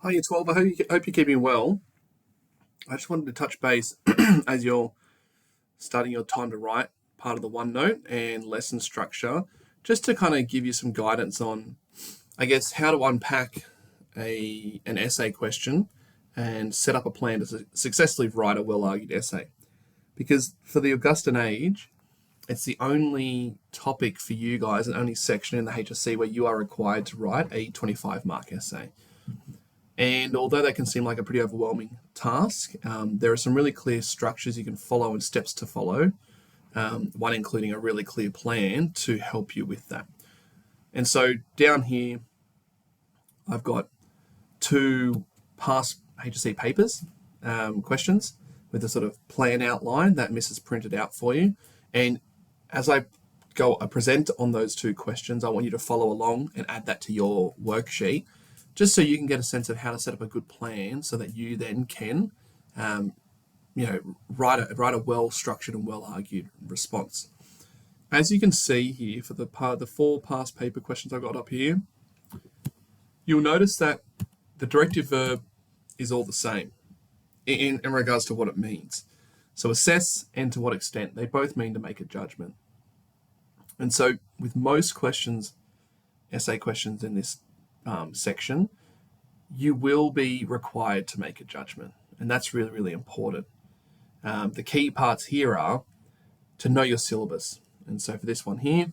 Hi, Year 12. I hope you're keeping well. I just wanted to touch base as you're starting your time to write part of the OneNote and lesson structure, just to kind of give you some guidance on, I guess, how to unpack an essay question and set up a plan to successfully write a well-argued essay. Because for the Augustan Age, it's the only topic for you guys and only section in the HSC where you are required to write a 25-mark essay. And although that can seem like a pretty overwhelming task, there are some really clear structures you can follow and steps to follow, one including a really clear plan to help you with that. And so down here, I've got two past HSC papers, questions, with a sort of plan outline that Mrs. printed out for you. And as I present on those two questions, I want you to follow along and add that to your worksheet, just so you can get a sense of how to set up a good plan so that you then can, write a well-structured and well-argued response. As you can see here, for the four past paper questions I've got up here, you'll notice that the directive verb is all the same in regards to what it means. So assess and to what extent, they both mean to make a judgment. And so with most questions, essay questions in this section, you will be required to make a judgment. And that's really, really important. The key parts here are to know your syllabus. And so for this one here,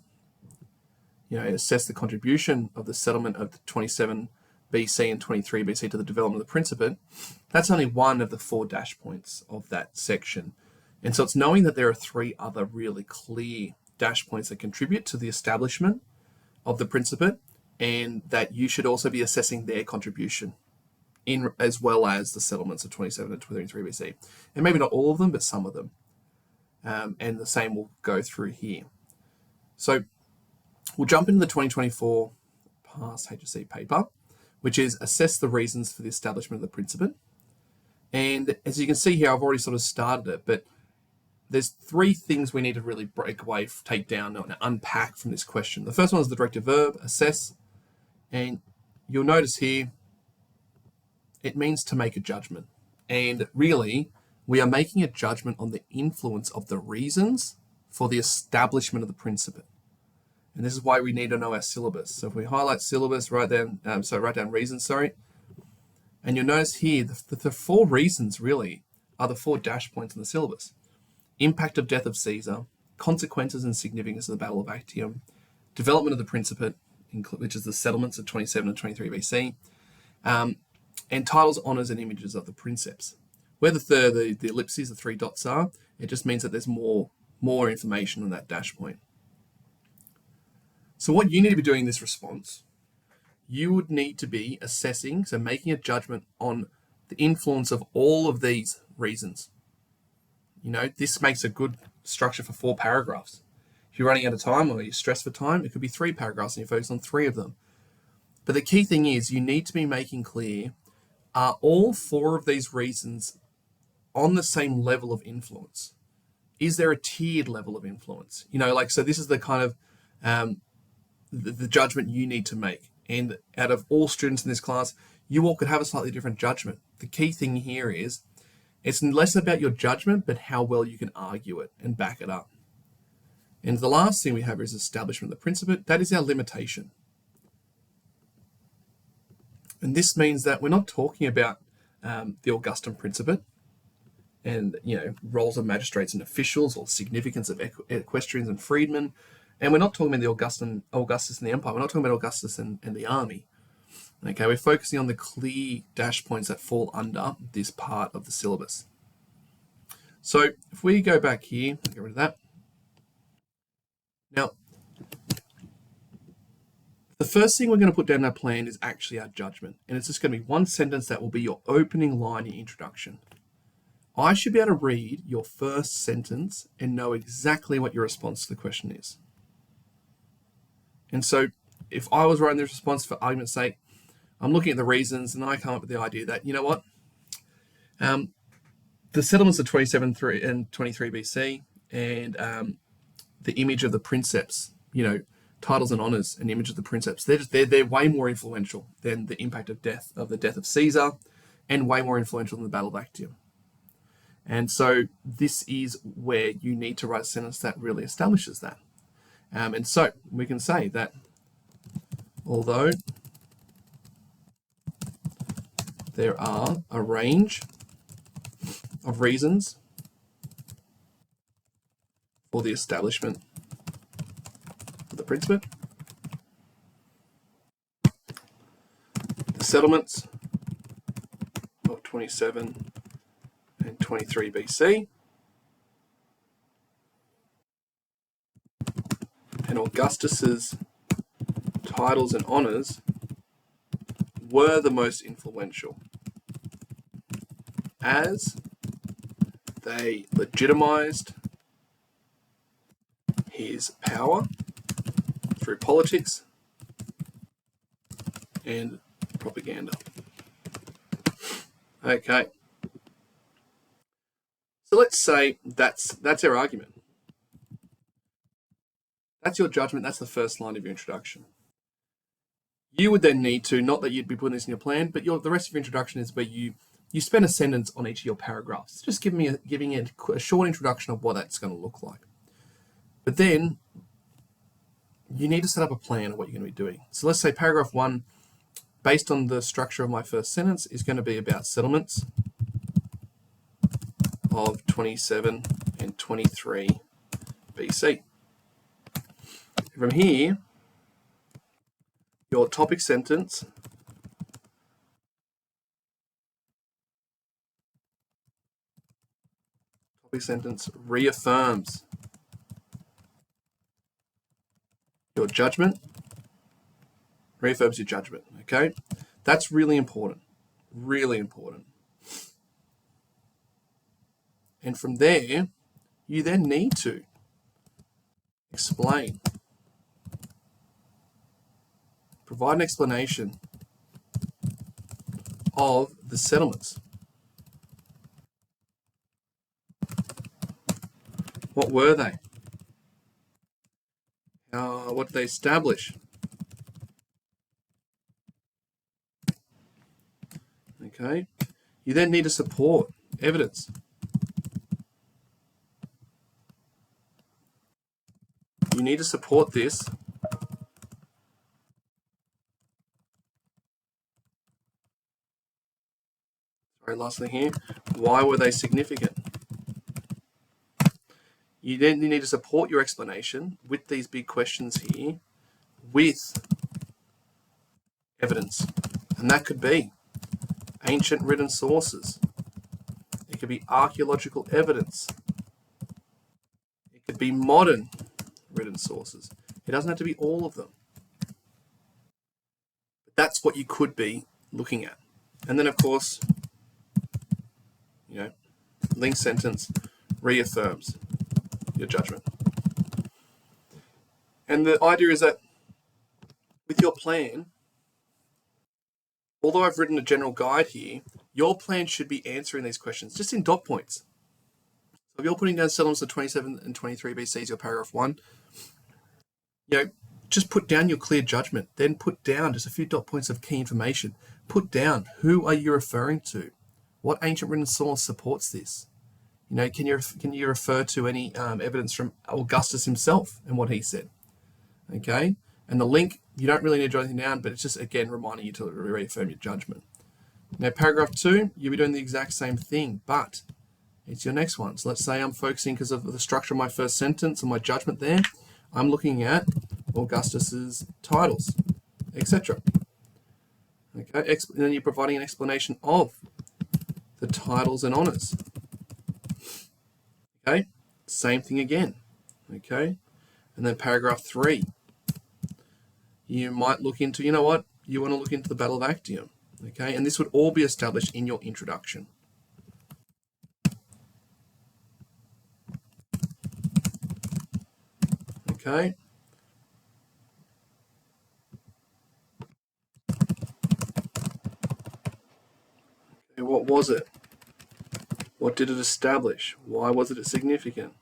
assess the contribution of the settlement of the 27 BC and 23 BC to the development of the Principate. That's only one of the 4 dash points of that section. And so it's knowing that there are 3 other really clear dash points that contribute to the establishment of the Principate, and that you should also be assessing their contribution as well as the settlements of 27 and 23 BC. And maybe not all of them, but some of them. And the same will go through here. So we'll jump into the 2024 past HSC paper, which is assess the reasons for the establishment of the Principate. And as you can see here, I've already sort of started it, but there's 3 things we need to really break away, take down, and unpack from this question. The first one is the directive verb, assess. And you'll notice here, it means to make a judgment. And really, we are making a judgment on the influence of the reasons for the establishment of the Principate. And this is why we need to know our syllabus. So if we highlight syllabus, write down reasons, and you'll notice here, the 4 reasons really are the 4 dash points in the syllabus. Impact of death of Caesar, consequences and significance of the Battle of Actium, development of the Principate, which is the settlements of 27 and 23 BC, and titles, honours, and images of the princeps. Where the ellipses, the 3 dots are, it just means that there's more information on that dash point. So what you need to be doing in this response, you would need to be assessing, so making a judgment on the influence of all of these reasons. This makes a good structure for 4 paragraphs. If you're running out of time or you're stressed for time, it could be 3 paragraphs and you focus on 3 of them. But the key thing is you need to be making clear, are all 4 of these reasons on the same level of influence? Is there a tiered level of influence? So this is the kind of the judgment you need to make. And out of all students in this class, you all could have a slightly different judgment. The key thing here is it's less about your judgment, but how well you can argue it and back it up. And the last thing we have is establishment of the Principate. That is our limitation. And this means that we're not talking about the Augustan Principate and roles of magistrates and officials or significance of equestrians and freedmen. And we're not talking about the Augustus and the Empire. We're not talking about Augustus and the army. Okay, we're focusing on the clear dash points that fall under this part of the syllabus. So if we go back here, get rid of that. Now, the first thing we're going to put down in our plan is actually our judgment. And it's just going to be 1 sentence that will be your opening line in introduction. I should be able to read your first sentence and know exactly what your response to the question is. And so if I was writing this response, for argument's sake, I'm looking at the reasons and I come up with the idea that, the settlements of 27 and 23 BC and the image of the princeps, titles and honors, and image of the princeps. They're way more influential than the impact of the death of Caesar, and way more influential than the Battle of Actium. And so this is where you need to write a sentence that really establishes that. And so we can say that although there are a range of reasons for the establishment of the Principate, the settlements of 27 and 23 BC and Augustus's titles and honors were the most influential, as they legitimized his power through politics and propaganda. Okay. So let's say that's our argument. That's your judgment. That's the first line of your introduction. You would then need to, not that you'd be putting this in your plan, but the rest of your introduction is where you spend a sentence on each of your paragraphs, just giving a short introduction of what that's going to look like. But then you need to set up a plan of what you're going to be doing. So let's say paragraph 1, based on the structure of my first sentence, is going to be about settlements of 27 and 23 BC. From here, your topic sentence reaffirms your judgment, okay? That's really important, And from there, you then need to explain, provide an explanation of the settlements. What were they? What did they establish? Okay. You then need to support evidence. You need to support this last thing here. Why were they significant? You then need to support your explanation with these big questions here with evidence. And that could be ancient written sources. It could be archaeological evidence. It could be modern written sources. It doesn't have to be all of them. But that's what you could be looking at. And then, of course, link sentence reaffirms your judgment. And the idea is that with your plan, although I've written a general guide here, your plan should be answering these questions just in dot points. So if you're putting down settlements of 27 and 23 BC as your paragraph 1, just put down your clear judgment. Then put down just a few dot points of key information. Put down, who are you referring to? What ancient written source supports this? Can you refer to any evidence from Augustus himself and what he said? Okay, and the link, you don't really need to jot anything down, but it's just, again, reminding you to reaffirm your judgment. Now, paragraph 2, you'll be doing the exact same thing, but it's your next one. So let's say I'm focusing, because of the structure of my first sentence and my judgment there, I'm looking at Augustus's titles, etc. Okay, and then you're providing an explanation of the titles and honors. Okay, same thing again. Okay, and then paragraph 3, you might look into, you want to look into the Battle of Actium. Okay, and this would all be established in your introduction. Okay. What was it? What did it establish? Why was it significant?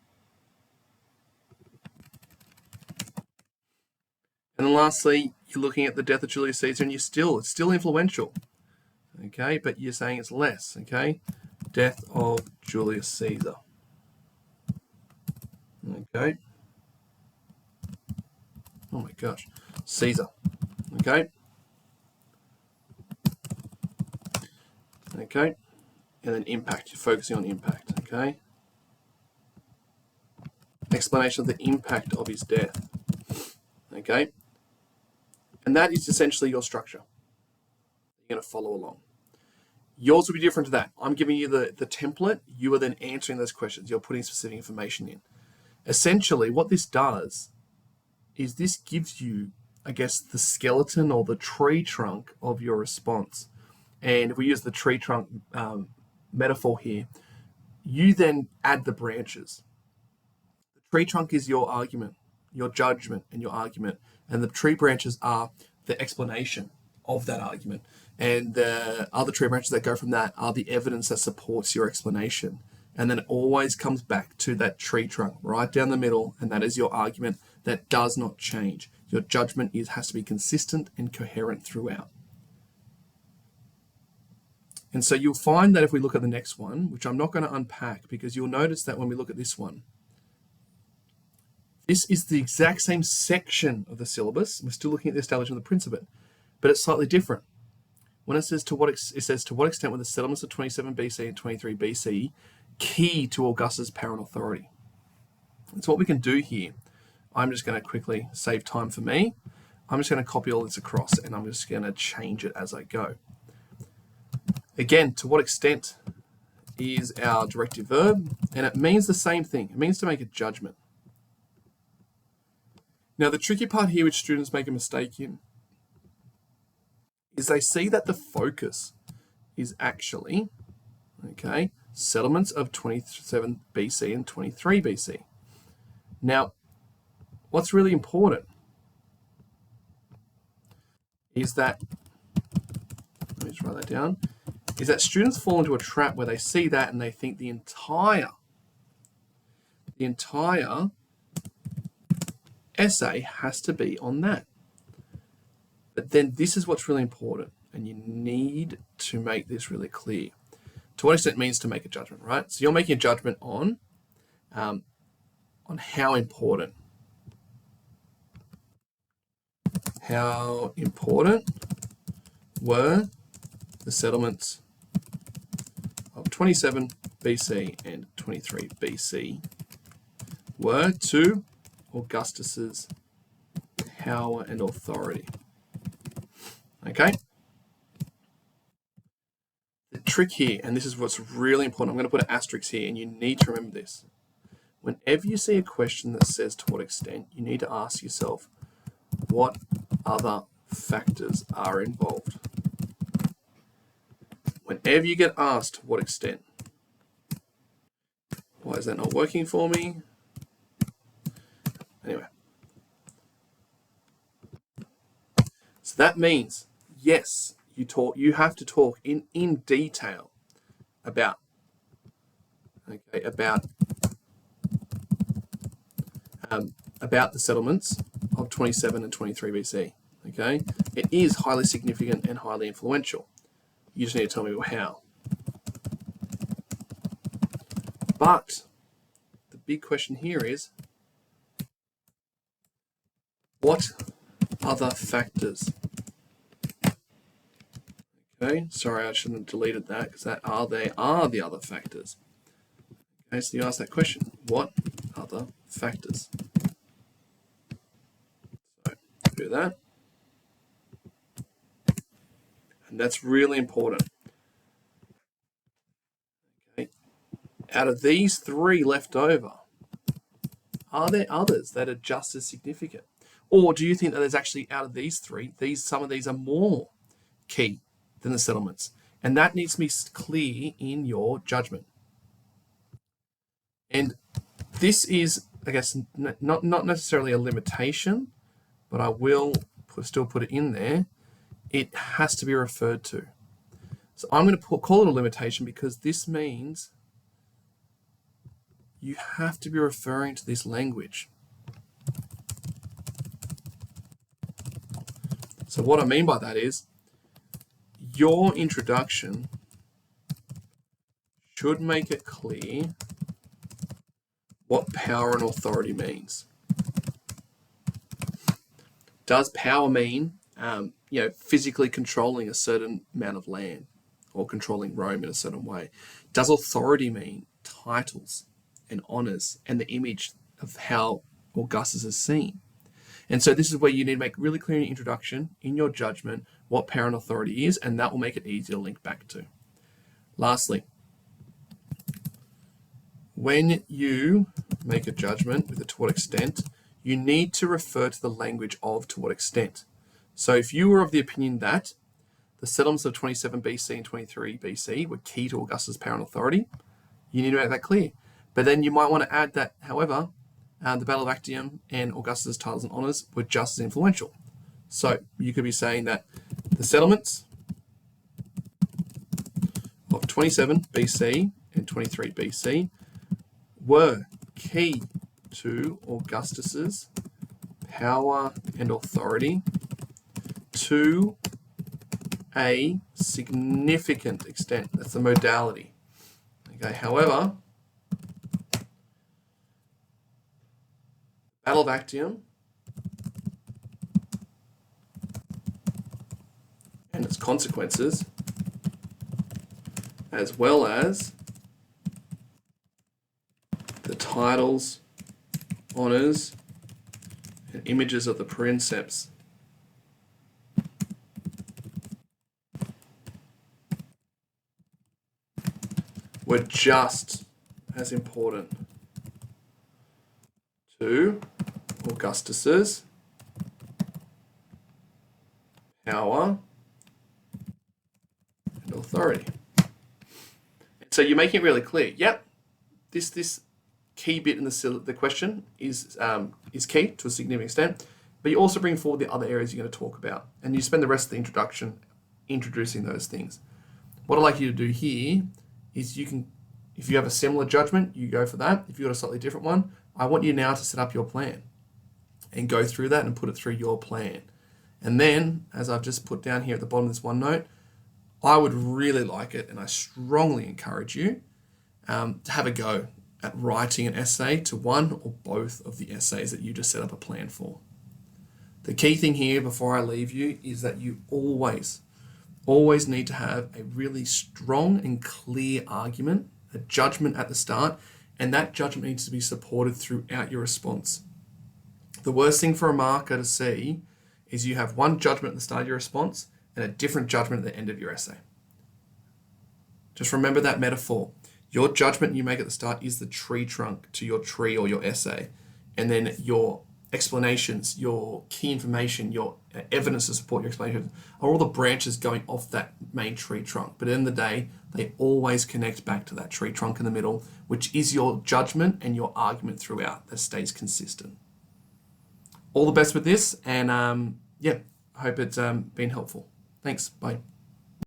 lastly, you're looking at the death of Julius Caesar, and it's still influential. Okay, but you're saying it's less. Okay, death of Julius Caesar. Okay. Oh my gosh, Caesar. Okay. Okay, and then impact. You're focusing on impact. Okay. Explanation of the impact of his death. Okay, and that is essentially your structure. You're going to follow along. Yours will be different to that. I'm giving you the template. You are then answering those questions. You're putting specific information in. Essentially, what this does is this gives you, I guess, the skeleton or the tree trunk of your response. And if we use the tree trunk metaphor here, you then add the branches. The tree trunk is your argument, your judgment, and your argument. And the tree branches are the explanation of that argument. And the other tree branches that go from that are the evidence that supports your explanation. And then it always comes back to that tree trunk right down the middle, and that is your argument that does not change. Your judgment has to be consistent and coherent throughout. And so you'll find that if we look at the next one, which I'm not going to unpack, because you'll notice that when we look at this one, this is the exact same section of the syllabus. We're still looking at the establishment of the principle, but it's slightly different. When it says to what extent were the settlements of 27 BC and 23 BC key to Augustus' power and authority. So what we can do here, I'm just going to quickly save time for me. I'm just going to copy all this across, and I'm just going to change it as I go. Again, to what extent is our directive verb, and it means the same thing. It means to make a judgment. Now, the tricky part here which students make a mistake in is they see that the focus is actually, okay, settlements of 27 BC and 23 BC. Now, what's really important is that, let me just write that down, is that students fall into a trap where they see that and they think the entire essay has to be on that. But then this is what's really important, and you need to make this really clear. To what extent it means to make a judgment, right? So you're making a judgment on how important were the settlements of 27 BC and 23 BC were to Augustus's power and authority. Okay? The trick here, and this is what's really important, I'm going to put an asterisk here, and you need to remember this. Whenever you see a question that says to what extent, you need to ask yourself, what other factors are involved? Whenever you get asked to what extent, why is that not working for me? Anyway. So that means, yes, you have to talk in detail about the settlements of 27 and 23 BC. Okay, it is highly significant and highly influential. You just need to tell me how. But the big question here is, what other factors? Okay, sorry, I shouldn't have deleted that, because they are the other factors. Okay, so you ask that question, what other factors? So do that. And that's really important. Okay. Out of these three left over, are there others that are just as significant? Or do you think that there's actually, out of these three, some of these are more key than the settlements? And that needs to be clear in your judgment. And this is, I guess, not necessarily a limitation, but I will still put it in there. It has to be referred to. So I'm going to call it a limitation, because this means you have to be referring to this language. So what I mean by that is your introduction should make it clear what power and authority means. Does power mean, physically controlling a certain amount of land or controlling Rome in a certain way? Does authority mean titles and honors and the image of how Augustus is seen? And so this is where you need to make really clear in your introduction, in your judgment, what power and authority is, and that will make it easy to link back to. Lastly, when you make a judgment with a to what extent, you need to refer to the language of to what extent. So if you were of the opinion that the settlements of 27 BC and 23 BC were key to Augustus' power and authority, you need to make that clear. But then you might want to add that, however, the Battle of Actium and Augustus' titles and honors were just as influential. So you could be saying that the settlements of 27 BC and 23 BC were key to Augustus's power and authority to a significant extent. That's the modality. Okay, however, Battle of Actium and its consequences, as well as the titles, honors, and images of the princeps were just as important to Augustus's power and authority. So you're making it really clear. Yep, this key bit in the question is key to a significant extent, but you also bring forward the other areas you're going to talk about, and you spend the rest of the introduction introducing those things. What I'd like you to do here is if you have a similar judgment, you go for that. If you've got a slightly different one, I want you now to set up your plan and go through that and put it through your plan. And then, as I've just put down here at the bottom of this OneNote, I would really like it, and I strongly encourage you to have a go at writing an essay to one or both of the essays that you just set up a plan for. The key thing here before I leave you is that you always need to have a really strong and clear argument, a judgment at the start, and that judgment needs to be supported throughout your response. The worst thing for a marker to see is you have one judgment at the start of your response and a different judgment at the end of your essay. Just remember that metaphor. Your judgment you make at the start is the tree trunk to your tree or your essay, and then your explanations, your key information, your evidence to support your explanation are all the branches going off that main tree trunk. But at the end of the day, they always connect back to that tree trunk in the middle, which is your judgment and your argument throughout that stays consistent. All the best with this, and I hope it's been helpful. Thanks. Bye.